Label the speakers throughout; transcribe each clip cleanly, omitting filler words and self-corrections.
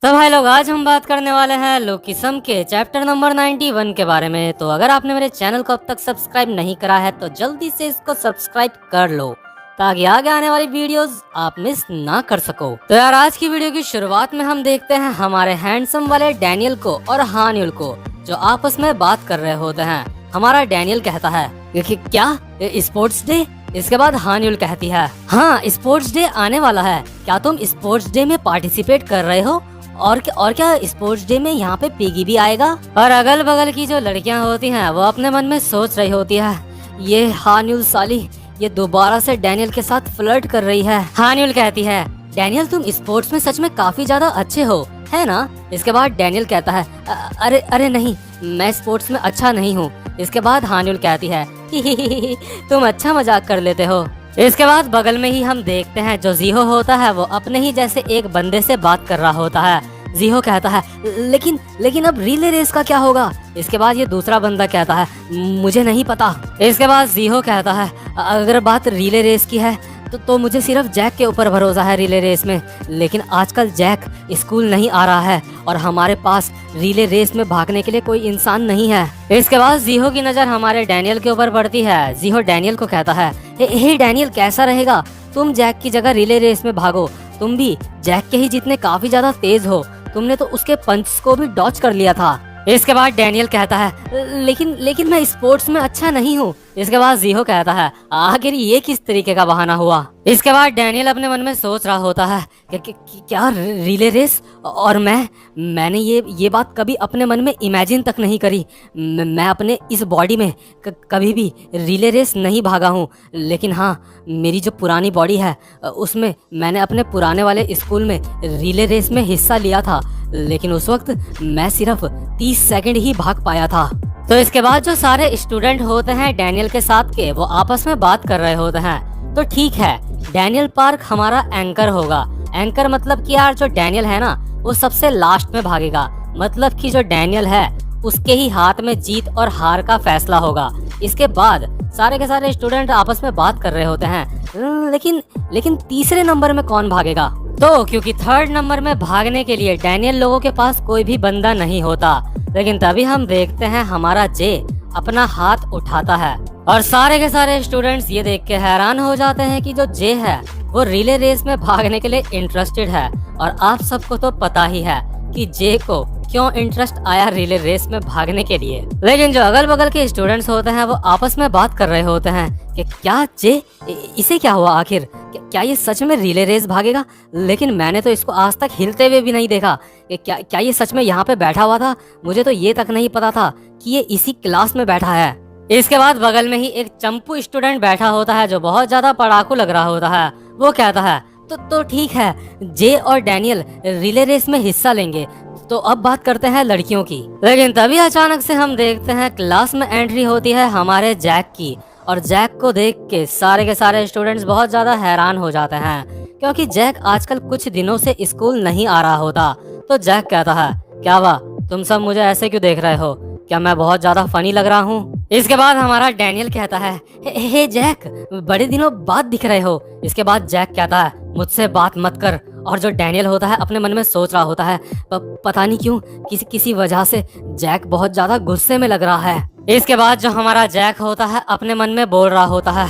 Speaker 1: तो भाई लोग, आज हम बात करने वाले हैं लोकिसम के चैप्टर नंबर 91 के बारे में। तो अगर आपने मेरे चैनल को अब तक सब्सक्राइब नहीं करा है तो जल्दी से इसको सब्सक्राइब कर लो ताकि आगे आने वाली वीडियोस आप मिस ना कर सको। तो यार, आज की वीडियो की शुरुआत में हम देखते हैं हमारे हैंडसम वाले डैनियल को और हान्युल को जो आपस में बात कर रहे होते हैं। हमारा डैनियल कहता है कि क्या स्पोर्ट्स डे? इसके बाद हान्युल कहती है, हाँ स्पोर्ट्स डे आने वाला है, क्या तुम स्पोर्ट्स डे में पार्टिसिपेट कर रहे हो? और क्या स्पोर्ट्स डे में यहाँ पे पिगी भी आएगा? और अगल बगल की जो लड़कियाँ होती हैं वो अपने मन में सोच रही होती है, ये हान्युल साली ये दोबारा से डैनियल के साथ फ्लर्ट कर रही है। हान्युल कहती है, डैनियल तुम स्पोर्ट्स में सच में काफी ज्यादा अच्छे हो, है ना? इसके बाद डैनियल कहता है, अरे नहीं, मैं स्पोर्ट्स में अच्छा नहीं हूँ। इसके बाद हान्युल कहती है, तुम अच्छा मजाक कर लेते हो। इसके बाद बगल में ही हम देखते हैं जो जीहो होता है वो अपने ही जैसे एक बंदे से बात कर रहा होता है। जीहो कहता है, लेकिन अब रिले रेस का क्या होगा? इसके बाद ये दूसरा बंदा कहता है, मुझे नहीं पता। इसके बाद जीहो कहता है, अगर बात रिले रेस की है तो मुझे सिर्फ जैक के ऊपर भरोसा है रिले रेस में, लेकिन आजकल जैक स्कूल नहीं आ रहा है और हमारे पास रिले रेस में भागने के लिए कोई इंसान नहीं है। इसके बाद जीहो की नजर हमारे डैनियल के ऊपर पड़ती है। जीहो डैनियल को कहता है, हे डैनियल, कैसा रहेगा तुम जैक की जगह रिले रेस में भागो? तुम भी जैक के ही जितने काफी ज्यादा तेज हो, तुमने तो उसके पंच को भी डॉच कर लिया था। इसके बाद डैनियल कहता है, लेकिन मैं स्पोर्ट्स में अच्छा नहीं हूँ। इसके बाद जीहो कहता है, आखिर ये किस तरीके का बहाना हुआ? इसके बाद डैनियल अपने मन में सोच रहा होता है कि क्या रिले रेस? और मैंने ये बात कभी अपने मन में इमेजिन तक नहीं करी। मैं अपने इस बॉडी में कभी भी रिले रेस नहीं भागा हूँ, लेकिन हाँ, मेरी जो पुरानी बॉडी है उसमें मैंने अपने पुराने वाले स्कूल में रिले रेस में हिस्सा लिया था, लेकिन उस वक्त मैं सिर्फ 30 सेकंड ही भाग पाया था। तो इसके बाद जो सारे स्टूडेंट होते हैं डैनियल के साथ के, वो आपस में बात कर रहे होते हैं। तो ठीक है, डैनियल पार्क हमारा एंकर होगा। एंकर मतलब कि यार जो डैनियल है ना वो सबसे लास्ट में भागेगा, मतलब कि जो डैनियल है उसके ही हाथ में जीत और हार का फैसला होगा। इसके बाद सारे के सारे स्टूडेंट आपस में बात कर रहे होते हैं, लेकिन तीसरे नंबर में कौन भागेगा? तो क्योंकि थर्ड नंबर में भागने के लिए डैनियल लोगों के पास कोई भी बंदा नहीं होता। लेकिन तभी हम देखते हैं हमारा जे अपना हाथ उठाता है और सारे के सारे स्टूडेंट्स ये देख के हैरान हो जाते हैं कि जो जे है वो रिले रेस में भागने के लिए इंटरेस्टेड है। और आप सबको तो पता ही है कि जे को क्यों इंटरेस्ट आया रिले रेस में भागने के लिए। लेकिन जो अगल बगल के स्टूडेंट्स होते हैं वो आपस में बात कर रहे होते हैं कि क्या जे, इसे क्या हुआ आखिर? क्या ये सच में रिले रेस भागेगा? लेकिन मैंने तो इसको आज तक हिलते हुए भी नहीं देखा। क्या ये सच में यहाँ पे बैठा हुआ था? मुझे तो ये तक नहीं पता था कि ये इसी क्लास में बैठा है। इसके बाद बगल में ही एक चंपू स्टूडेंट बैठा होता है जो बहुत ज्यादा पढ़ाकू लग रहा होता है। वो कहता है, तो ठीक है, जे और डैनियल रिले रेस में हिस्सा लेंगे। तो अब बात करते हैं लड़कियों की। लेकिन तभी अचानक से हम देखते हैं क्लास में एंट्री होती है हमारे जैक की, और जैक को देख के सारे के सारे स्टूडेंट्स बहुत ज्यादा हैरान हो जाते हैं क्योंकि जैक आजकल कुछ दिनों से स्कूल नहीं आ रहा होता। तो जैक कहता है, क्या हुआ, तुम सब मुझे ऐसे क्यों देख रहे हो? क्या मैं बहुत ज्यादा फनी लग रहा हूँ? इसके बाद हमारा डैनियल कहता है, हे जैक, बड़े दिनों बाद दिख रहे हो। इसके बाद जैक कहता है, मुझसे बात मत कर। और जो डैनियल होता है अपने मन में सोच रहा होता है, पता नहीं क्यों किसी वजह से जैक बहुत ज्यादा गुस्से में लग रहा है। इसके बाद जो हमारा जैक होता है अपने मन में बोल रहा होता है,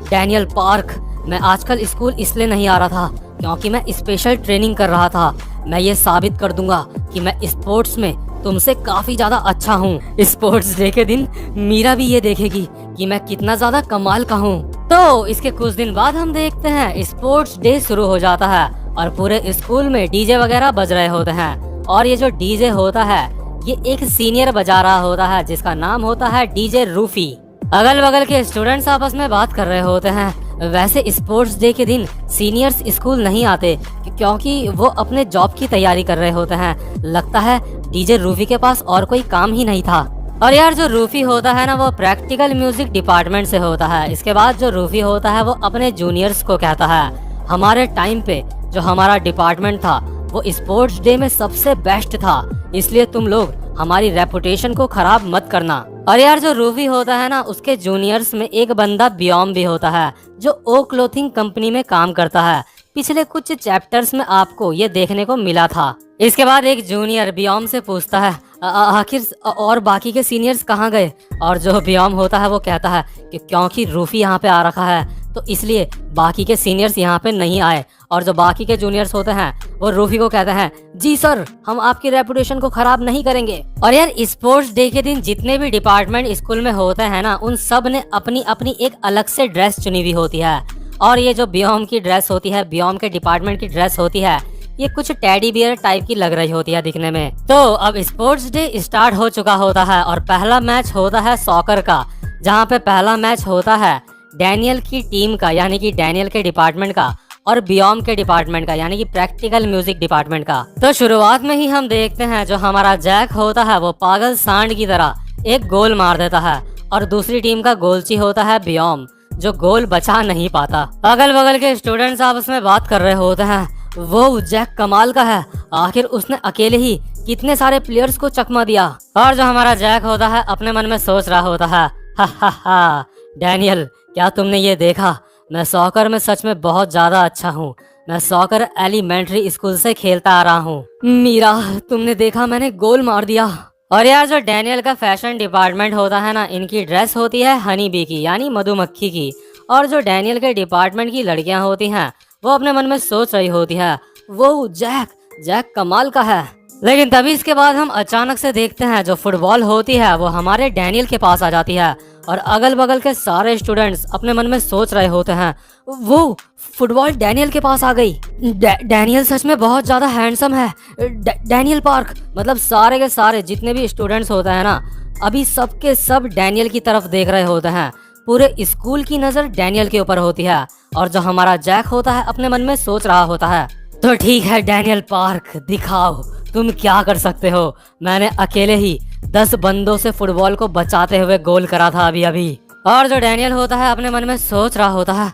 Speaker 1: डैनियल पार्क, मैं आजकल स्कूल इसलिए नहीं आ रहा था क्योंकि मैं स्पेशल ट्रेनिंग कर रहा था। मैं ये साबित कर दूंगा कि मैं स्पोर्ट्स में तुमसे काफी ज्यादा अच्छा हूँ। स्पोर्ट्स डे के दिन मीरा भी ये देखेगी कि मैं कितना ज्यादा कमाल का हूँ। तो इसके कुछ दिन बाद हम देखते हैं स्पोर्ट्स डे शुरू हो जाता है और पूरे स्कूल में डीजे वगैरह बज रहे होते हैं। और ये जो डीजे होता है ये एक सीनियर बजा रहा होता है जिसका नाम होता है डीजे रूफी। अगल बगल के स्टूडेंट्स आपस में बात कर रहे होते हैं, वैसे स्पोर्ट्स डे के दिन सीनियर्स स्कूल नहीं आते क्योंकि वो अपने जॉब की तैयारी कर रहे होते हैं। लगता है डीजे रूफी के पास और कोई काम ही नहीं था। और यार जो रूफी होता है ना वो प्रैक्टिकल म्यूजिक डिपार्टमेंट से होता है। इसके बाद जो रूफी होता है वो अपने जूनियर्स को कहता है, हमारे टाइम पे जो हमारा डिपार्टमेंट था वो स्पोर्ट्स डे में सबसे बेस्ट था, इसलिए तुम लोग हमारी रेपुटेशन को खराब मत करना। और यार जो रूफी होता है ना उसके जूनियर्स में एक बंदा बियोम भी होता है जो ओ क्लोथिंग कंपनी में काम करता है। पिछले कुछ चैप्टर्स में आपको ये देखने को मिला था। इसके बाद एक जूनियर बियोम से पूछता है आखिर और बाकी के सीनियर्स कहाँ गए, और जो बियोम होता है वो कहता है कि क्योंकि रूफी यहाँ पे आ रखा है तो इसलिए बाकी के सीनियर्स यहाँ पे नहीं आए। और जो बाकी के जूनियर्स होते हैं वो रूफी को कहते हैं जी सर, हम आपकी रेपुटेशन को खराब नहीं करेंगे। और यार स्पोर्ट्स डे के दिन जितने भी डिपार्टमेंट स्कूल में होते हैं ना, उन सब ने अपनी अपनी एक अलग से ड्रेस चुनी हुई होती है। और ये जो बियोम की ड्रेस होती है, बियोम के डिपार्टमेंट की ड्रेस होती है, ये कुछ टेडी बियर टाइप की लग रही होती है दिखने में। तो अब स्पोर्ट्स डे स्टार्ट हो चुका होता है और पहला मैच होता है सॉकर का, जहाँ पे पहला मैच होता है डैनियल की टीम का, यानी कि डैनियल के डिपार्टमेंट का, और बियोम के डिपार्टमेंट का, यानी कि प्रैक्टिकल म्यूजिक डिपार्टमेंट का। तो शुरुआत में ही हम देखते हैं जो हमारा जैक होता है वो पागल सांड की तरह एक गोल मार देता है, और दूसरी टीम का गोलची होता है बियोम, जो गोल बचा नहीं पाता। अगल बगल के स्टूडेंट्स आपस में बात कर रहे होते हैं, वो जैक कमाल का है, आखिर उसने अकेले ही कितने सारे प्लेयर्स को चकमा दिया। और जो हमारा जैक होता है अपने मन में सोच रहा होता है, हा डैनियल, क्या तुमने ये देखा, मैं सॉकर में सच में बहुत ज्यादा अच्छा हूँ। मैं सॉकर एलिमेंट्री स्कूल से खेलता आ रहा हूँ। मीरा, तुमने देखा, मैंने गोल मार दिया। और यार जो डैनियल का फैशन डिपार्टमेंट होता है ना, इनकी ड्रेस होती है हनी बी की, यानी मधुमक्खी की। और जो डैनियल के डिपार्टमेंट की लड़कियां होती हैं वो अपने मन में सोच रही होती है, वो जैक कमाल का है। लेकिन तभी इसके बाद हम अचानक से देखते हैं जो फुटबॉल होती है वो हमारे डैनियल के पास आ जाती है, और अगल बगल के सारे स्टूडेंट्स अपने मन में सोच रहे होते हैं, वो फुटबॉल डैनियल के पास आ गई। डैनियल सच में बहुत ज्यादा हैंडसम है। डैनियल पार्क, मतलब सारे के सारे जितने भी स्टूडेंट्स होते हैं ना, अभी सबके सब डैनियल की तरफ देख रहे होते हैं। पूरे स्कूल की नजर डैनियल के ऊपर होती है, और जो हमारा जैक होता है अपने मन में सोच रहा होता है, तो ठीक है डैनियल पार्क, दिखाओ तुम क्या कर सकते हो। मैंने अकेले ही 10 बंदों से फुटबॉल को बचाते हुए गोल करा था अभी। और जो डैनियल होता है अपने मन में सोच रहा होता है,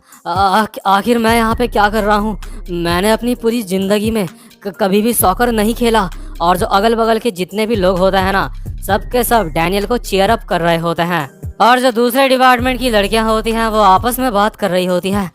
Speaker 1: आखिर मैं यहाँ पे क्या कर रहा हूँ। मैंने अपनी पूरी जिंदगी में कभी भी सॉकर नहीं खेला। और जो अगल बगल के जितने भी लोग होते हैं ना, सबके सब डैनियल को चीयर अप कर रहे होते हैं। और जो दूसरे डिपार्टमेंट की लड़कियां होती हैं वो आपस में बात कर रही होती हैं,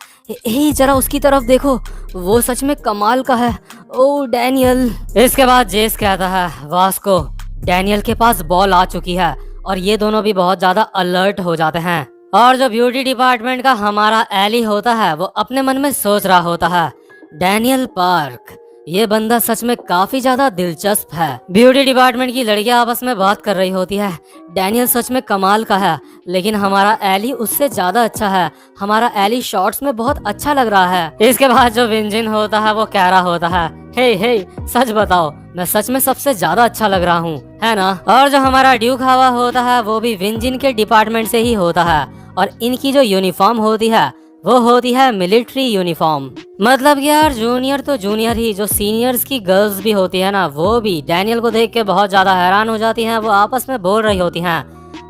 Speaker 1: जरा उसकी तरफ देखो, वो सच में कमाल का है, ओ डैनियल। इसके बाद जेस कहता है, वास्को, डैनियल के पास बॉल आ चुकी है। और ये दोनों भी बहुत ज्यादा अलर्ट हो जाते हैं। और जो ब्यूटी डिपार्टमेंट का हमारा एली होता है वो अपने मन में सोच रहा होता है, डैनियल पार्क, ये बंदा सच में काफी ज्यादा दिलचस्प है। ब्यूटी डिपार्टमेंट की लड़कियां आपस में बात कर रही होती है, डैनियल सच में कमाल का है, लेकिन हमारा एली उससे ज्यादा अच्छा है। हमारा एली शॉर्ट्स में बहुत अच्छा लग रहा है। इसके बाद जो विंजिन होता है वो कह रहा होता है, हे सच बताओ, मैं सच में सबसे ज्यादा अच्छा लग रहा हूँ, है ना। और जो हमारा ड्यूक हवा होता है वो भी विंजिन के डिपार्टमेंट से ही होता है, और इनकी जो यूनिफॉर्म होती है वो होती है मिलिट्री यूनिफॉर्म। मतलब यार जूनियर तो जूनियर ही, जो सीनियर्स की गर्ल्स भी होती है ना, वो भी डैनियल को देख के बहुत ज्यादा हैरान हो जाती हैं। वो आपस में बोल रही होती हैं,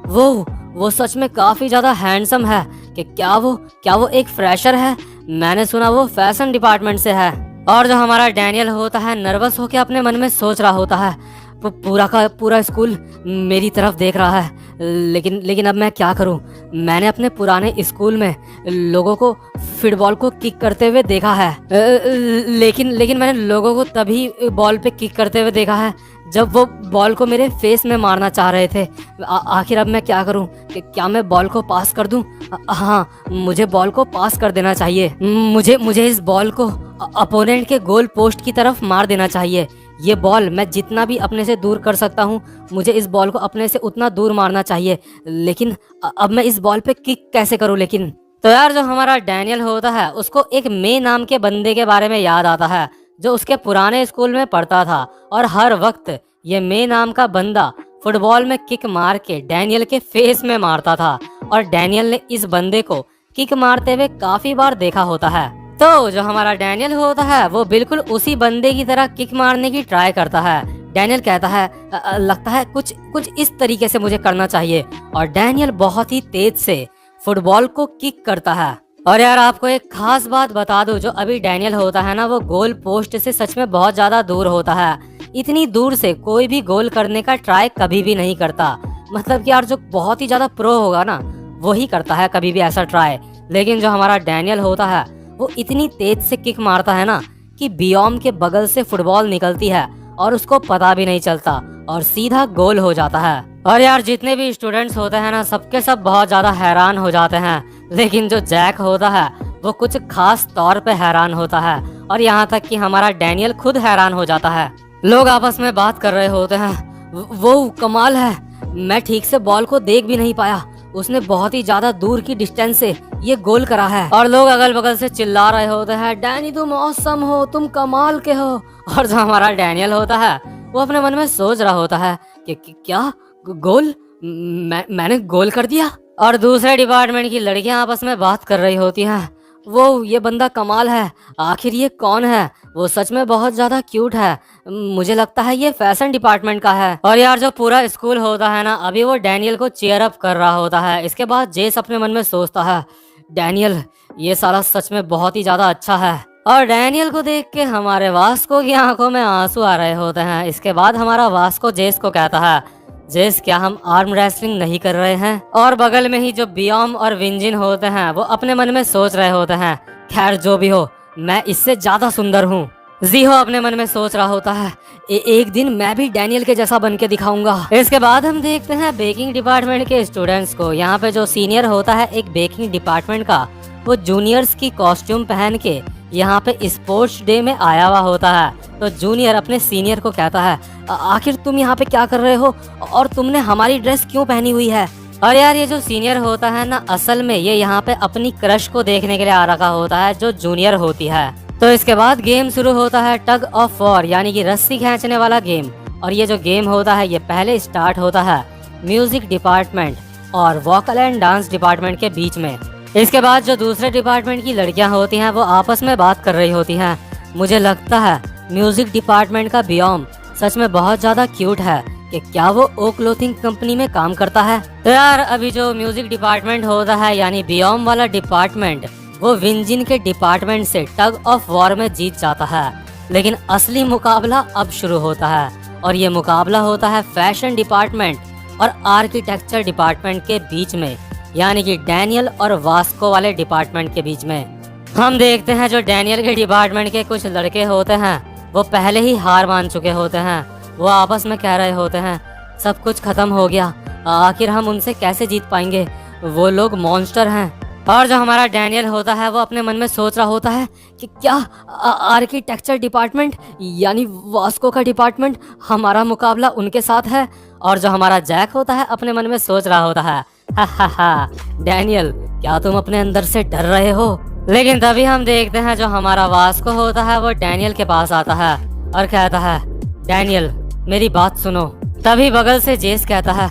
Speaker 1: वो सच में काफी ज्यादा हैंडसम है कि क्या वो एक फ्रेशर है। मैंने सुना वो फैशन डिपार्टमेंट से है। और जो हमारा डैनियल होता है नर्वस होकर अपने मन में सोच रहा होता है, पूरा का पूरा स्कूल मेरी तरफ देख रहा है, लेकिन अब मैं क्या करूं। मैंने अपने पुराने स्कूल में लोगों को फुटबॉल को किक करते हुए देखा है, लेकिन मैंने लोगों को तभी बॉल पे किक करते हुए देखा है जब वो बॉल को मेरे फेस में मारना चाह रहे थे। आखिर अब मैं क्या करूं, कि क्या मैं बॉल को पास कर दूं। हाँ, मुझे बॉल को पास कर देना चाहिए। मुझे इस बॉल को अपोनेंट के गोल पोस्ट की तरफ मार देना चाहिए। ये बॉल मैं जितना भी अपने से दूर कर सकता हूँ, मुझे इस बॉल को अपने से उतना दूर मारना चाहिए। लेकिन अब मैं इस बॉल पे किक कैसे करूँ। लेकिन तो यार जो हमारा डैनियल होता है उसको एक मे नाम के बंदे के बारे में याद आता है, जो उसके पुराने स्कूल में पढ़ता था। और हर वक्त ये मे नाम का बंदा फुटबॉल में किक मार के डैनियल के फेस में मारता था, और डैनियल ने इस बंदे को किक मारते हुए काफी बार देखा होता है। तो जो हमारा डैनियल होता है वो बिल्कुल उसी बंदे की तरह किक मारने की ट्राई करता है। डैनियल कहता है, लगता है कुछ इस तरीके से मुझे करना चाहिए। और डैनियल बहुत ही तेज से फुटबॉल को किक करता है। और यार आपको एक खास बात बता दूं, जो अभी डैनियल होता है ना, वो गोल पोस्ट से सच में बहुत ज्यादा दूर होता है। इतनी दूर से कोई भी गोल करने का ट्राई कभी भी नहीं करता। मतलब कि यार जो बहुत ही ज्यादा प्रो होगा ना, वही करता है कभी भी ऐसा ट्राई। लेकिन जो हमारा डैनियल होता है वो इतनी तेज से किक मारता है ना कि बियोम के बगल से फुटबॉल निकलती है और उसको पता भी नहीं चलता और सीधा गोल हो जाता है। और यार जितने भी स्टूडेंट्स होते हैं ना सबके सब बहुत ज्यादा हैरान हो जाते हैं, लेकिन जो जैक होता है वो कुछ खास तौर पे हैरान होता है और यहाँ तक कि हमारा डैनियल खुद हैरान हो जाता है। लोग आपस में बात कर रहे होते हैं, वो कमाल है, मैं ठीक से बॉल को देख भी नहीं पाया, उसने बहुत ही ज्यादा दूर की डिस्टेंस से ये गोल करा है। और लोग अगल बगल से चिल्ला रहे होते हैं, डैनी तुम ऑसम हो, तुम कमाल के हो। और जो हमारा डैनियल होता है वो अपने मन में सोच रहा होता है कि क्या गोल, मैंने गोल कर दिया। और दूसरे डिपार्टमेंट की लड़कियां आपस में बात कर रही होती हैं, वो ये बंदा कमाल है, आखिर ये कौन है, वो सच में बहुत ज्यादा क्यूट है, मुझे लगता है ये फैशन डिपार्टमेंट का है। और यार जो पूरा स्कूल होता है ना अभी वो डैनियल को चीयर अप कर रहा होता है। इसके बाद जेस अपने मन में सोचता है, डैनियल ये साला सच में बहुत ही ज्यादा अच्छा है। और डैनियल को देख के हमारे वास्को की आंखों में आंसू आ रहे होते हैं। इसके बाद हमारा वास्को जेस को कहता है, जेस क्या हम आर्म रेसलिंग नहीं कर रहे हैं। और बगल में ही जो बियोम और विंजिन होते हैं वो अपने मन में सोच रहे होते हैं, खैर जो भी हो मैं इससे ज्यादा सुंदर हूँ। जीहो अपने मन में सोच रहा होता है, एक दिन मैं भी डैनियल के जैसा बन के दिखाऊंगा। इसके बाद हम देखते हैं बेकिंग डिपार्टमेंट के स्टूडेंट्स को। यहाँ पे जो सीनियर होता है एक बेकिंग डिपार्टमेंट का, वो जूनियर्स की कॉस्ट्यूम पहन के यहाँ पे स्पोर्ट्स डे में आया हुआ होता है। तो जूनियर अपने सीनियर को कहता है, आखिर तुम यहाँ पे क्या कर रहे हो और तुमने हमारी ड्रेस क्यों पहनी हुई है। और यार ये जो सीनियर होता है ना असल में ये यहाँ पे अपनी क्रश को देखने के लिए आ रखा होता है जो जूनियर होती है। तो इसके बाद गेम शुरू होता है टग ऑफ वॉर यानी कि रस्सी खींचने वाला गेम। और ये जो गेम होता है ये पहले स्टार्ट होता है म्यूजिक डिपार्टमेंट और वोकल एंड डांस डिपार्टमेंट के बीच में। इसके बाद जो दूसरे डिपार्टमेंट की लड़कियां होती हैं वो आपस में बात कर रही होती हैं। मुझे लगता है म्यूजिक डिपार्टमेंट का बियोम सच में बहुत ज्यादा क्यूट है कि क्या वो ओ क्लोथिंग कंपनी में काम करता है। तो यार अभी जो म्यूजिक डिपार्टमेंट होता है यानी बियोम वाला डिपार्टमेंट वो विंजिन के डिपार्टमेंट से टग ऑफ वॉर में जीत जाता है। लेकिन असली मुकाबला अब शुरू होता है और ये मुकाबला होता है फैशन डिपार्टमेंट और आर्किटेक्चर डिपार्टमेंट के बीच में, यानी कि डैनियल और वास्को वाले डिपार्टमेंट के बीच में। हम देखते हैं जो डैनियल के डिपार्टमेंट के कुछ लड़के होते हैं वो पहले ही हार मान चुके होते हैं। वो आपस में कह रहे होते हैं, सब कुछ खत्म हो गया, आखिर हम उनसे कैसे जीत पाएंगे, वो लोग मॉन्स्टर हैं। और जो हमारा डैनियल होता है वो अपने मन में सोच रहा होता है कि क्या आर्किटेक्चर डिपार्टमेंट यानी वास्को का डिपार्टमेंट, हमारा मुकाबला उनके साथ है। और जो हमारा जैक होता है अपने मन में सोच रहा होता है, हा हा हा डैनियल क्या तुम अपने अंदर से डर रहे हो। लेकिन तभी हम देखते हैं जो हमारा वास्को होता है वो डैनियल के पास आता है और कहता है, डैनियल मेरी बात सुनो। तभी बगल से जेस कहता है,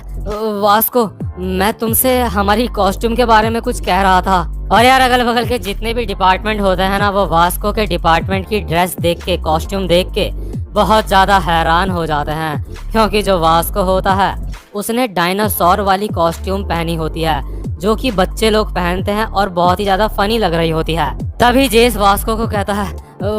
Speaker 1: वास्को मैं तुमसे हमारी कॉस्ट्यूम के बारे में कुछ कह रहा था। और यार अगल बगल के जितने भी डिपार्टमेंट होते हैं ना वो वास्को के डिपार्टमेंट की ड्रेस देख के, कॉस्ट्यूम देख के बहुत ज्यादा हैरान हो जाते हैं, क्योंकि जो वास्को होता है उसने डायनासोर वाली कॉस्ट्यूम पहनी होती है जो कि बच्चे लोग पहनते हैं और बहुत ही ज्यादा फनी लग रही होती है। तभी जेस वास्को को कहता है,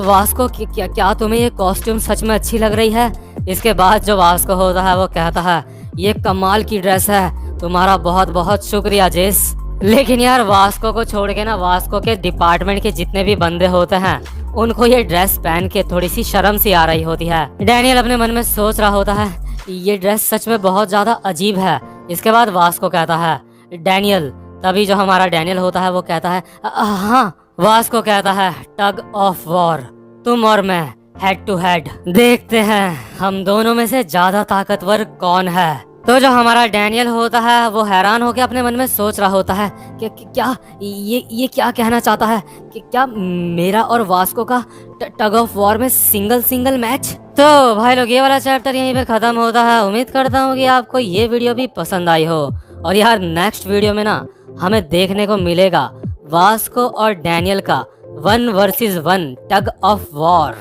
Speaker 1: वास्को क्या तुम्हें ये कॉस्ट्यूम सच में अच्छी लग रही है। इसके बाद जो वास्को होता है वो कहता है, ये कमाल की ड्रेस है, तुम्हारा बहुत बहुत शुक्रिया जेस। लेकिन यार वास्को को छोड़ के ना वास्को के डिपार्टमेंट के जितने भी बंदे होते हैं उनको ये ड्रेस पहन के थोड़ी सी शर्म सी आ रही होती है। डैनियल अपने मन में सोच रहा होता है, ये ड्रेस सच में बहुत ज्यादा अजीब है। इसके बाद वास्को कहता है, डैनियल। तभी जो हमारा डैनियल होता है वो कहता है, हाँ। वास्को कहता है, टग ऑफ वॉर, तुम और मैं हेड टू हेड, देखते हैं हम दोनों में से ज्यादा ताकतवर कौन है। तो जो हमारा डैनियल होता है वो हैरान होकर अपने मन में सोच रहा होता है कि क्या ये क्या कहना चाहता है कि क्या मेरा और वास्को का टग ऑफ वॉर में सिंगल मैच। तो भाई लोग ये वाला चैप्टर यहीं पे खत्म होता है। उम्मीद करता हूँ कि आपको ये वीडियो भी पसंद आई हो। और यार नेक्स्ट वीडियो में ना हमें देखने को मिलेगा वास्को और डैनियल का 1 वर्सेस 1 टग ऑफ वॉर।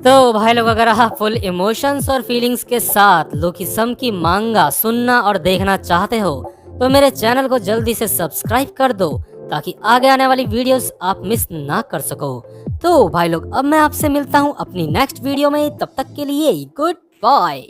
Speaker 1: तो भाई लोग अगर आप फुल इमोशंस और फीलिंग्स के साथ लोकिसम की मांगा सुनना और देखना चाहते हो तो मेरे चैनल को जल्दी से सब्सक्राइब कर दो ताकि आगे आने वाली वीडियोस आप मिस ना कर सको। तो भाई लोग अब मैं आपसे मिलता हूँ अपनी नेक्स्ट वीडियो में, तब तक के लिए गुड बाय।